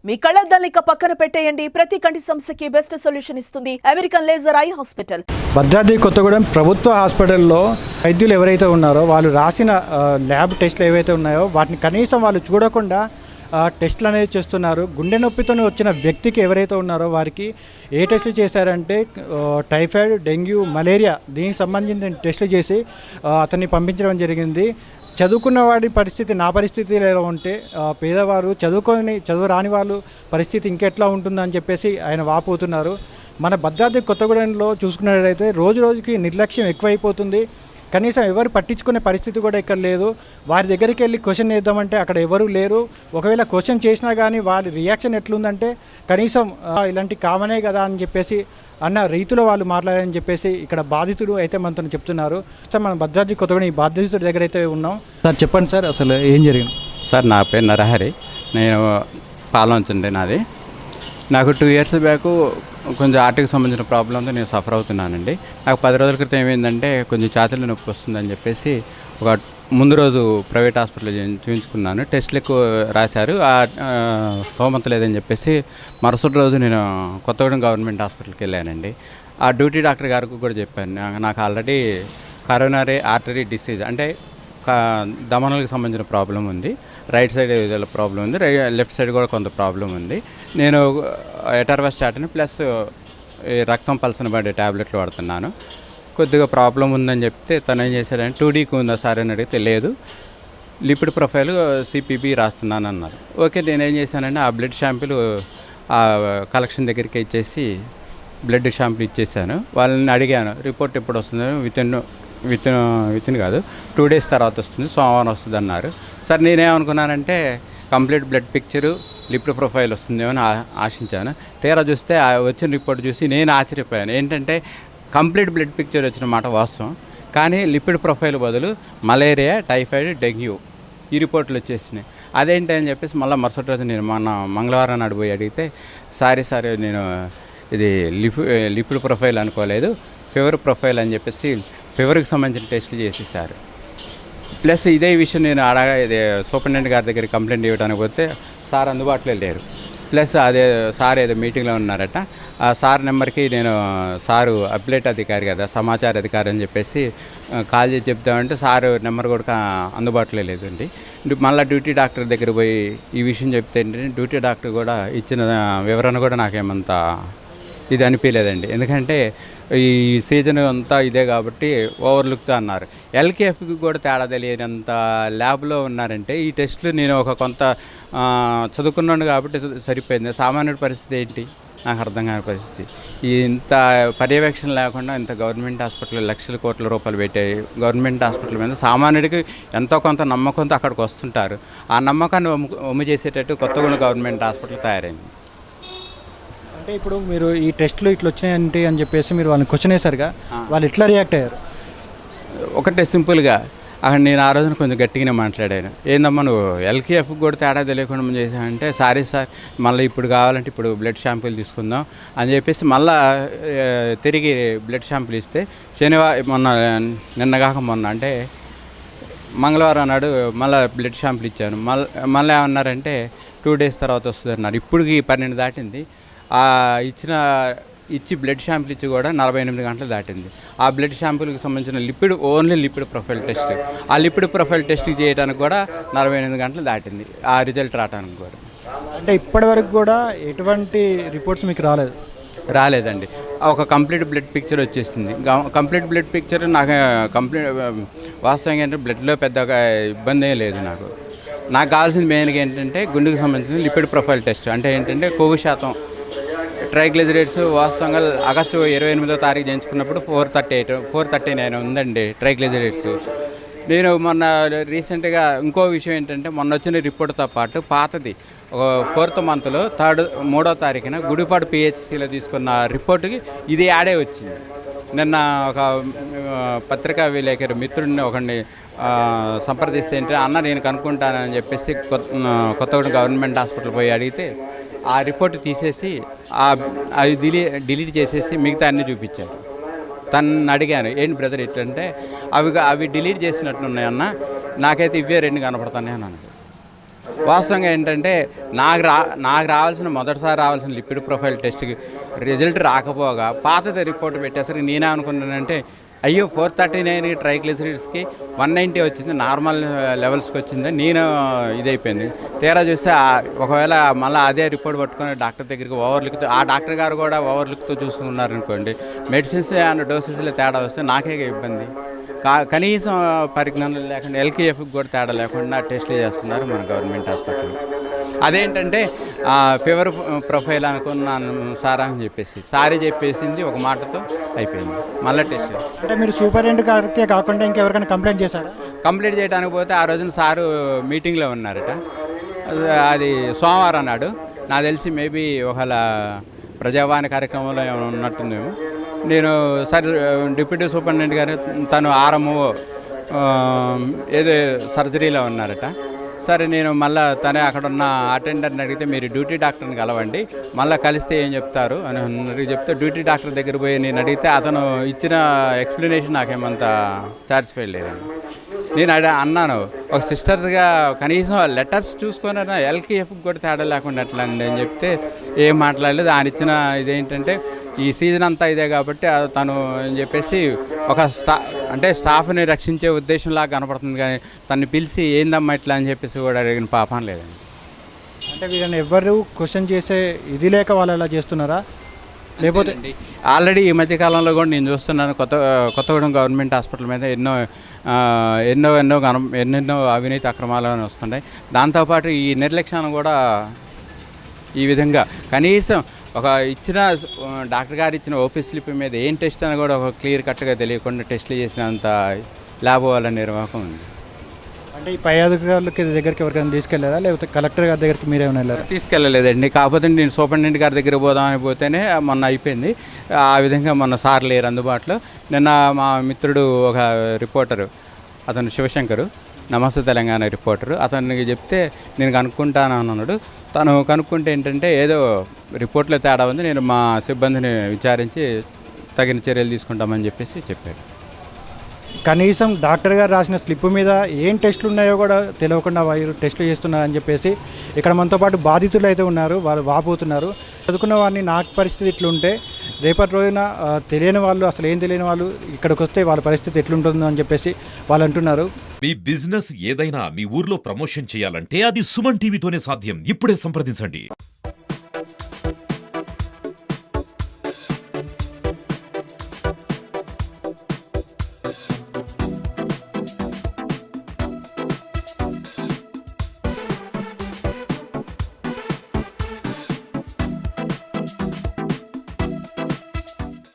మీ కళ్ళద్దాలిక పక్కన పెట్టేయండి. ప్రతి కంటి సమస్యకి బెస్ట్ సొల్యూషన్ ఇస్తుంది American laser eye hospital. Bhadradri Kothagudem ప్రభుత్వ హాస్పిటల్లో వైద్యులు ఎవరైతే ఉన్నారో వాళ్ళు రాసిన ల్యాబ్ టెస్టులు ఏవైతే ఉన్నాయో వాటిని కనీసం వాళ్ళు చూడకుండా టెస్టులు అనేవి చేస్తున్నారు. గుండె నొప్పితో వచ్చిన వ్యక్తికి ఎవరైతే ఉన్నారో వారికి ఏ టెస్టులు చేశారంటే టైఫాయిడ్, డెంగ్యూ, మలేరియా దీనికి సంబంధించిన టెస్టులు చేసి అతన్ని పంపించడం జరిగింది. చదువుకున్న వాడి పరిస్థితి నా పరిస్థితి ఎలా ఉంటే పేదవారు చదువు రాని వాళ్ళు పరిస్థితి ఇంకెట్లా ఉంటుందని చెప్పేసి ఆయన వాపోతున్నారు. మన భద్రాద్రి కొత్తగూడెంలో చూసుకున్నట్లయితే రోజు రోజుకి నిర్లక్ష్యం ఎక్కువైపోతుంది. కనీసం ఎవరు పట్టించుకునే పరిస్థితి కూడా ఇక్కడ లేదు. వారి దగ్గరికి వెళ్ళి క్వశ్చన్ చేద్దామంటే అక్కడ ఎవరు లేరు. ఒకవేళ క్వశ్చన్ చేసినా కానీ వారి రియాక్షన్ ఎట్లుందంటే కనీసం ఇలాంటి కామనే కదా అని చెప్పేసి అన్న రీతిలో వాళ్ళు మాట్లాడారని చెప్పేసి ఇక్కడ బాధితుడు అయితే మనతో చెప్తున్నారు. మన భద్రాద్రి కొత్తగూడెం ఈ బాధితుడి దగ్గర అయితే ఉన్నాం. సార్ చెప్పండి సార్, అసలు ఏం జరిగింది? సార్ నా పేరు నరహరి, నేను పాలవంచండి నాది. నాకు 2 years బ్యాక్ కొంచెం ఆర్టికి సంబంధించిన ప్రాబ్లంతో నేను సఫర్ అవుతున్నానండి. నాకు 10 రోజుల క్రితం ఏమైందంటే కొంచెం ఛాతీలో నొప్పి వస్తుందని చెప్పేసి ఒక ముందు రోజు ప్రైవేట్ హాస్పిటల్లో చూపించుకున్నాను. టెస్టులు ఎక్కువ రాశారు, స్తోమత లేదని చెప్పేసి మరుసటి రోజు నేను కొత్తగూడెం గవర్నమెంట్ హాస్పిటల్కి వెళ్ళానండి. ఆ డ్యూటీ డాక్టర్ గారికి కూడా చెప్పాను, నాకు ఆల్రెడీ కరోనరీ ఆర్టరీ డిసీజ్ అంటే దమనలకు సంబంధించిన ప్రాబ్లం ఉంది, రైట్ సైడ్ ప్రాబ్లం ఉంది, లెఫ్ట్ సైడ్ కూడా కొంత ప్రాబ్లం ఉంది. నేను ఎటర్వాస్టాటిన్ ప్లస్ రక్తం పల్సన పడే ట్యాబ్లెట్లు వాడుతున్నాను. కొద్దిగా ప్రాబ్లం ఉందని చెప్తే తను ఏం చేశాడంటే 2Dకి ఉందా సార్ అని అడిగితే లేదు, లిపిడ్ ప్రొఫైల్ CPB రాస్తున్నాను అన్నారు. ఓకే, నేనేం చేశానంటే ఆ బ్లడ్ షాంపులు ఆ కలెక్షన్ దగ్గరికి ఇచ్చేసి బ్లడ్ షాంపులు ఇచ్చేసాను. వాళ్ళని అడిగాను రిపోర్ట్ ఎప్పుడు వస్తుందో. వితిన్ కాదు 2 days తర్వాత వస్తుంది, సోమవారం వస్తుంది అన్నారు. సార్ నేనేమనుకున్నానంటే complete blood picture lipid profile వస్తుందేమో అని ఆశించాను. తీరా చూస్తే వచ్చిన రిపోర్ట్ చూసి నేను ఆశ్చర్యపోయాను. ఏంటంటే కంప్లీట్ బ్లడ్ పిక్చర్ వచ్చిన మాట వాస్తవం, కానీ లిపిడ్ ప్రొఫైల్ బదులు మలేరియా, టైఫాయిడ్, డెంగ్యూ ఈ రిపోర్ట్లు వచ్చేసినాయి. అదేంటి అని చెప్పేసి మళ్ళీ మరుసటి రోజు నేను మొన్న మంగళవారం నాడు పోయి అడిగితే సారీ నేను ఇది లిపిడ్ ప్రొఫైల్ అనుకోలేదు, ఫీవర్ ప్రొఫైల్ అని చెప్పేసి ఫీవర్కి సంబంధించిన టెస్టులు చేసేసారు. ప్లస్ ఇదే విషయం నేను ఇది సూపరింటెండెంట్ గారి దగ్గర కంప్లైంట్ ఇవ్వడానికి పోతే సార్ అందుబాటులో లేరు. ప్లస్ అదే సార్ ఏదో మీటింగ్లో ఉన్నారట. ఆ సార్ నెంబర్కి నేను సారు అప్డేట్ అధికారి కదా, సమాచార అధికారి అని చెప్పేసి కాల్ చేసి చెప్తామంటే సారు నెంబర్ కూడా అందుబాటులో లేదండి. మళ్ళీ డ్యూటీ డాక్టర్ దగ్గర పోయి ఈ విషయం చెప్తే ఏంటంటే డ్యూటీ డాక్టర్ కూడా ఇచ్చిన వివరణ కూడా నాకేమంత ఇది అనిపించలేదండి. ఎందుకంటే ఈ సీజన్ అంతా ఇదే కాబట్టి ఓవర్లుక్తో అన్నారు. LKFకి కూడా తేడా తెలియనంత ల్యాబ్లో ఉన్నారంటే ఈ టెస్టులు నేను కొంత చదువుకున్నాను కాబట్టి సరిపోయింది. సామాన్యుడి పరిస్థితి ఏంటి నాకు అర్థం కాని పరిస్థితి. ఇంత పర్యవేక్షణ లేకుండా ఇంత గవర్నమెంట్ హాస్పిటల్ లక్షల కోట్ల రూపాయలు పెట్టాయి. గవర్నమెంట్ హాస్పిటల్ మీద సామాన్యుడికి ఎంతో కొంత నమ్మకంతో అక్కడికి వస్తుంటారు. ఆ నమ్మకాన్ని ఒమ్ము చేసేటట్టు కొత్తగూడెం గవర్నమెంట్ హాస్పిటల్ తయారైంది. అంటే ఇప్పుడు మీరు ఈ టెస్టులు ఇట్లా వచ్చినాయంటే అని చెప్పేసి మీరు వాళ్ళని క్వశ్చన్ వేశారుగా, వాళ్ళు ఎట్లా రియాక్ట్ అయ్యారు? ఒకటే సింపుల్గా అక్కడ నేను ఆ రోజున కొంచెం గట్టిగానే మాట్లాడాను. ఏందమ్మా నువ్వు LKFకి కూడా తేడా తెలియకుండా చేసామంటే సారీ సార్ మళ్ళీ ఇప్పుడు కావాలంటే ఇప్పుడు బ్లడ్ షాంపుల్ తీసుకుందాం అని చెప్పేసి మళ్ళీ తిరిగి బ్లడ్ షాంపుల్ ఇస్తే నిన్నగాక మొన్న అంటే మంగళవారం నాడు మళ్ళీ బ్లడ్ షాంపుల్ ఇచ్చాను. మళ్ళీ ఏమన్నారంటే 2 days తర్వాత వస్తుంది అన్నారు. ఇప్పటికి 12 దాటింది. ఇచ్చి బ్లడ్ షాంపుల్ ఇచ్చి కూడా 48 గంటలు దాటింది. ఆ బ్లడ్ షాంపుల్కి సంబంధించిన ఓన్లీ లిపిడ్ ప్రొఫైల్ టెస్ట్, ఆ లిపిడ్ ప్రొఫైల్ టెస్ట్ చేయడానికి కూడా 48 గంటలు దాటింది ఆ రిజల్ట్ రావడానికి కూడా. అంటే ఇప్పటివరకు కూడా ఎటువంటి రిపోర్ట్స్ మీకు రాలేదండి. ఒక కంప్లీట్ బ్లడ్ పిక్చర్ వచ్చేసింది. కంప్లీట్ బ్లడ్ పిక్చర్ నాకు వాస్తవంగా ఏంటంటే బ్లడ్లో పెద్దగా ఇబ్బంది ఏం లేదు. నాకు కావాల్సింది మెయిన్గా ఏంటంటే గుండెకి సంబంధించిన లిపిడ్ ప్రొఫైల్ టెస్ట్. అంటే ఏంటంటే కొవ్వు శాతం, ట్రైగ్లిజరైడ్స్ వాస్తవంగా ఆగస్టు 28వ తారీఖు చేయించుకున్నప్పుడు 439 ఉందండి ట్రైగ్లిజరైడ్స్. నేను మొన్న రీసెంట్గా ఇంకో విషయం ఏంటంటే మొన్న వచ్చిన రిపోర్ట్తో పాటు పాతది 4th monthలో 3వ తారీఖున గుడిపాడు PHCలో తీసుకున్న రిపోర్టుకి ఇది యాడే వచ్చింది. నిన్న ఒక పత్రికా విలేకరు మిత్రుడిని ఒకరిని సంప్రదిస్తే ఏంటంటే అన్న నేను కనుక్కుంటానని చెప్పేసి కొత్తగూడెం గవర్నమెంట్ హాస్పిటల్ పోయి అడిగితే ఆ రిపోర్ట్ తీసేసి అవి డిలీట్ చేసేసి మిగతా అన్నీ చూపించారు. తను అడిగాను ఏంటి బ్రదర్ ఇట్లంటే అవి డిలీట్ చేసినట్టున్నాయన్న, నాకైతే ఇవే 2 కనపడతానే అన్నాను. వాస్తవంగా ఏంటంటే నాకు రావాల్సిన మొదటిసారి రావాల్సిన లిపిడ్ ప్రొఫైల్ టెస్ట్కి రిజల్ట్ రాకపోగా పాతది రిపోర్ట్ పెట్టేసరికి నేనే అనుకున్నానంటే అయ్యో 439 ట్రైగ్లిసరైడ్స్కి 190 వచ్చింది, నార్మల్ లెవెల్స్కి వచ్చింది. నేను ఇదైపోయింది. తీరా చూస్తే ఒకవేళ మళ్ళీ అదే రిపోర్ట్ పట్టుకొని డాక్టర్ దగ్గరికి ఓవర్లుక్తో, ఆ డాక్టర్ గారు కూడా ఓవర్లుక్తో చూసుకున్నారనుకోండి, మెడిసిన్స్ అండ్ డోసెస్లో తేడా వస్తే నాకే ఇబ్బంది. కనీసం పరిజ్ఞానం లేకుండా ఎల్కేఎఫ్కి కూడా తేడా లేకుండా టెస్టులు చేస్తున్నారు మన గవర్నమెంట్ హాస్పిటల్. అదేంటంటే ఫీవర్ ప్రొఫైల్ అనుకున్నాను సారా అని చెప్పేసి సారీ చెప్పేసింది, ఒక మాటతో అయిపోయింది. మళ్ళీ టెస్ట్ అంటే మీరు సూపరింటెండెంట్ గారికే కాకుండా ఇంకెవరికైనా కంప్లైంట్ చేశారా? కంప్లీట్ చేయడానికి పోతే ఆ రోజున సారు మీటింగ్లో ఉన్నారట. అది సోమవారం నాడు. నాకు తెలిసి మేబీ ఒకవేళ ప్రజావాణి కార్యక్రమంలో ఏమైనా ఉన్నట్టుందేమో. నేను సార్ డిప్యూటీ సూపరింటెండెంట్ గారు తను ఆర్ఎంఓ ఏదో సర్జరీలో ఉన్నారట. సరే నేను మళ్ళీ తనే అక్కడ ఉన్న అటెండర్ని అడిగితే మీరు డ్యూటీ డాక్టర్ని కలవండి, మళ్ళీ కలిస్తే ఏం చెప్తారు అని అడిగి చెప్తే డ్యూటీ డాక్టర్ దగ్గర పోయి నేను అడిగితే అతను ఇచ్చిన ఎక్స్ప్లెనేషన్ నాకేమంత సాటిస్ఫైడ్ లేదండి. నేను అన్నాను ఒక సిస్టర్స్గా కనీసం లెటర్స్ చూసుకొని ఎల్కేఎఫ్కి కూడా తేడా లేకుండా ఎట్లా అండి అని చెప్తే ఏం మాట్లాడలేదు. ఆయన ఇచ్చిన ఇదేంటంటే ఈ సీజన్ అంతా ఇదే కాబట్టి తను అని చెప్పేసి ఒక స్టాఫ్ని రక్షించే ఉద్దేశంలాగా కనపడుతుంది, కానీ తను పిలిచి ఏందమ్మా ఇట్లా అని చెప్పేసి కూడా అడిగిన పాపం లేదండి. అంటే వీళ్ళని ఎవరు క్వశ్చన్ చేసే ఇది లేక వాళ్ళు అలా చేస్తున్నారా? లేకపోతే ఆల్రెడీ ఈ మధ్యకాలంలో కూడా నేను చూస్తున్నాను కొత్తగూడెం గవర్నమెంట్ హాస్పిటల్ మీద ఎన్నెన్నో అవినీతి అక్రమాలు అని వస్తున్నాయి. దాంతోపాటు ఈ నిర్లక్ష్యాన్ని కూడా ఈ విధంగా కనీసం ఒక ఇచ్చిన డాక్టర్ గారు ఇచ్చిన ఓపీ స్లిప్ మీద ఏం టెస్ట్ అని కూడా ఒక క్లియర్ కట్గా తెలియకుండా టెస్టులు చేసినంత ల్యాబ్ వాళ్ళ నిర్వాహకం ఉంది. అంటే ఈ పై అధికారులకి దగ్గరికి ఎవరికైనా తీసుకెళ్లారా, లేకపోతే కలెక్టర్ గారి దగ్గరికి మీరేమైనా వెళ్ళారా? తీసుకెళ్ళలేదండి. కాకపోతే నేను సూపరింటెండెంట్ గారి దగ్గర పోదామని పోతేనే మొన్న అయిపోయింది. ఆ విధంగా మొన్న సార్ లేరు అందుబాటులో. నిన్న మా మిత్రుడు ఒక రిపోర్టరు, అతను శివశంకరు, నమస్తే తెలంగాణ రిపోర్టరు, అతనికి చెప్తే నేను కనుక్కుంటాను అన్నాడు. తను కనుక్కుంటే ఏంటంటే ఏదో రిపోర్ట్లో తేడా ఉంది, నేను మా సిబ్బందిని విచారించి తగిన చర్యలు తీసుకుంటామని చెప్పేసి చెప్పాడు. కనీసం డాక్టర్ గారు రాసిన స్లిప్ మీద ఏం టెస్టులు ఉన్నాయో కూడా తెలియకుండా వారు టెస్టులు చేస్తున్నారని చెప్పేసి ఇక్కడ మనతో పాటు బాధితులు అయితే ఉన్నారు, వాళ్ళు వాపోతున్నారు. చదువుకున్న వారిని నాకు పరిస్థితి ఇట్లుంటే రేపటి రోజున తెలియని వాళ్ళు, అసలు ఏం తెలియని వాళ్ళు ఇక్కడికి వస్తే వాళ్ళ పరిస్థితి ఎట్లుంటుందో అని చెప్పేసి వాళ్ళు అంటున్నారు. మీ బిజినెస్ ఏదైనా మీ ఊర్లో ప్రమోషన్ చేయాలంటే అది సుమన్ టీవీతోనే సాధ్యం. ఇప్పుడే సంప్రదించండి.